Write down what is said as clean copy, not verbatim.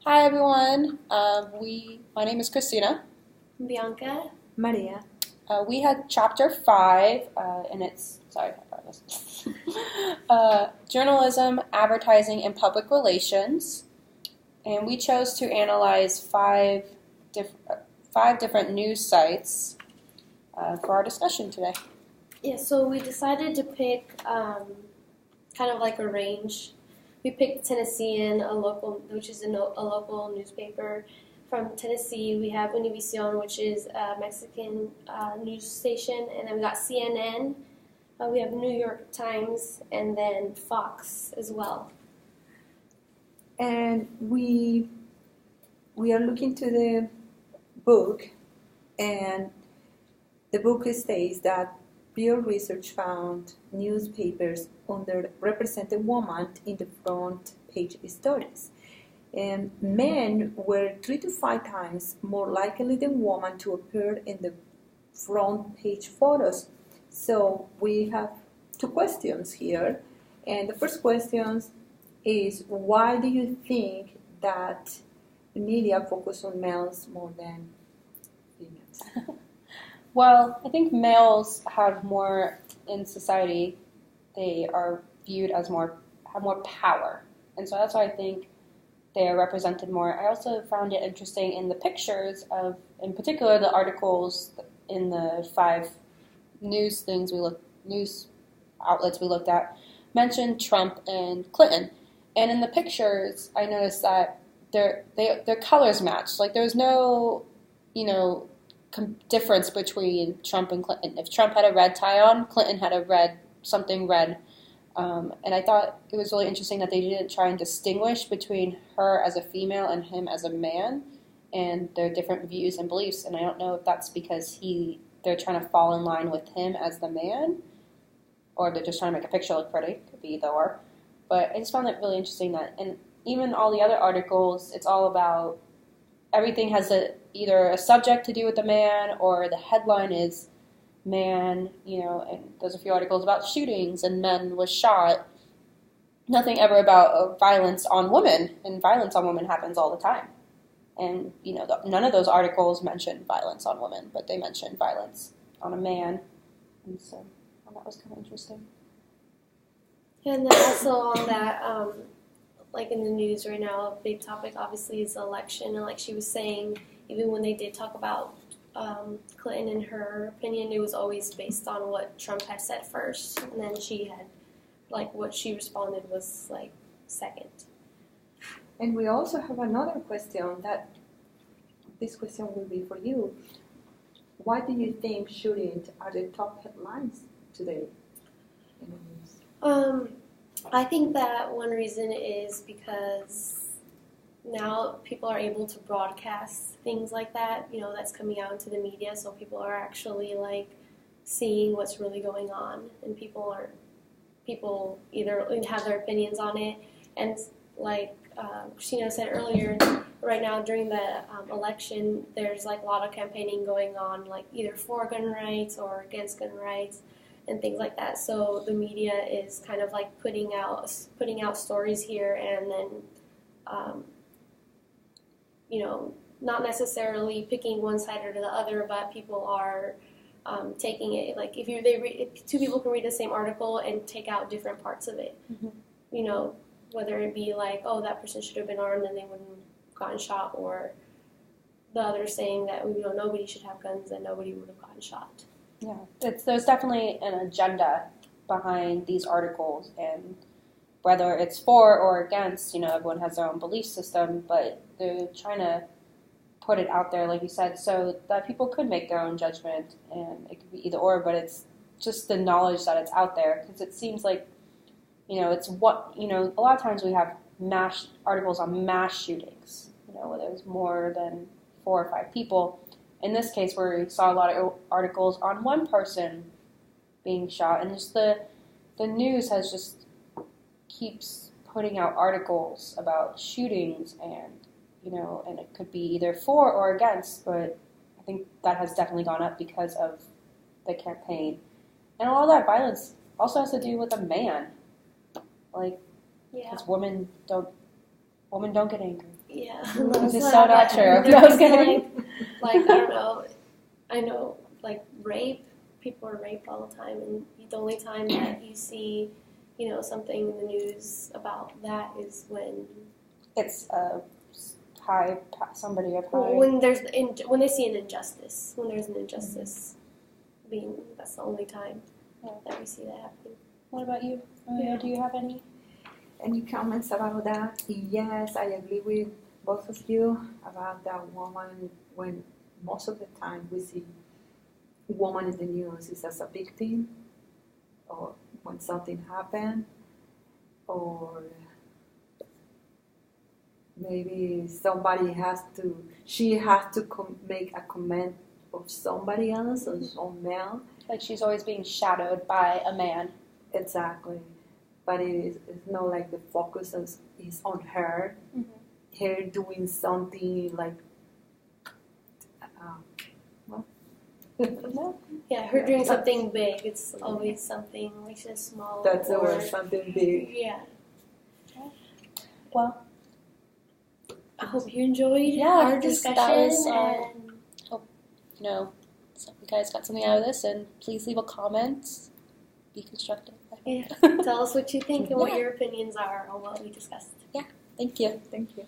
Hi everyone. My name is Christina. Bianca. Maria. We had chapter 5, and it's sorry, I forgot this. Journalism, advertising, and public relations, and we chose to analyze five different news sites for our discussion today. Yeah, so we decided to pick kind of like a range. We picked Tennessean, which is a local newspaper from Tennessee. We have Univision, which is a Mexican news station, and then we got CNN. We have New York Times, and then Fox as well. And we are looking to the book, and the book states that Pew Research found newspapers underrepresented women in the front page stories. And men were 3 to 5 times more likely than women to appear in the front page photos. So we have 2 questions here. And the first question is, why do you think that the media focus on males more than females? Well, I think males have more in society. They are viewed as have more power, and so that's why I think they are represented more. I also found it interesting in the pictures of, in particular, the articles in the 5 news outlets we looked at mentioned Trump and Clinton, and in the pictures I noticed that their colors matched. Like there was no, difference between Trump and Clinton. If Trump had a red tie on, Clinton had a something red. And I thought it was really interesting that they didn't try and distinguish between her as a female and him as a man and their different views and beliefs. And I don't know if that's because they're trying to fall in line with him as the man, or they're just trying to make a picture look pretty. Could be either or. But I just found it really interesting that, and even all the other articles, it's all about, everything has either a subject to do with the man, or the headline is man, and there's a few articles about shootings and men was shot. Nothing ever about violence on women, and violence on women happens all the time. And, none of those articles mention violence on women, but they mention violence on a man. And so that was kind of interesting. And then also on that, like in the news right now, a big topic obviously is the election. And like she was saying, even when they did talk about Clinton and her opinion, it was always based on what Trump had said first. And then she had, like, what she responded was, like, second. And we also have another question this question will be for you. Why do you think shootings are the top headlines today in the news? I think that one reason is because now people are able to broadcast things like that, that's coming out into the media, so people are actually like seeing what's really going on, and people either have their opinions on it, and like Christina said earlier, right now during the election, there's like a lot of campaigning going on, like either for gun rights or against gun rights and things like that. So the media is kind of like putting out stories here, and then not necessarily picking one side or the other, but people are taking it, like if 2 people can read the same article and take out different parts of it. Mm-hmm. Whether it be like, oh, that person should have been armed and they wouldn't have gotten shot, or the other saying that nobody should have guns and nobody would have gotten shot. Yeah, there's definitely an agenda behind these articles, and whether it's for or against, everyone has their own belief system, but they're trying to put it out there, like you said, so that people could make their own judgment, and it could be either or, but it's just the knowledge that it's out there, because it seems like, it's what, a lot of times we have articles on mass shootings, where there's more than 4 or 5 people. In this case, where we saw a lot of articles on one person being shot, and just the news has just keeps putting out articles about shootings, and and it could be either for or against, but I think that has definitely gone up because of the campaign. And a lot of that violence also has to do with a man. Like, because women don't Women don't get angry. Yeah, Which is that's so what not happened. true. No, I was kidding. Like I don't know. I know, like rape. People are raped all the time, and the only time that you see, something in the news about that is when It's somebody of high. when when they see an injustice. When there's an injustice, that's the only time that we see that happening. What about you? Maria, do you have any? Any comments about that? Yes, I agree with both of you about that woman. When most of the time we see woman in the news is as a victim, or when something happened, or maybe she has to make a comment of somebody else, or some male. Like she's always being shadowed by a man. Exactly. But it's not like the focus is on her, her doing something like, No. Yeah, her doing something big. It's always something like just small. that's the or word, something big. Yeah. Well, I hope you enjoyed Yeah, our this- discussion. that was, and so you guys got something out of this, and please leave a comment. Be constructive. tell us what you think and what Yeah. your opinions are on what we discussed. Thank you. Thank you.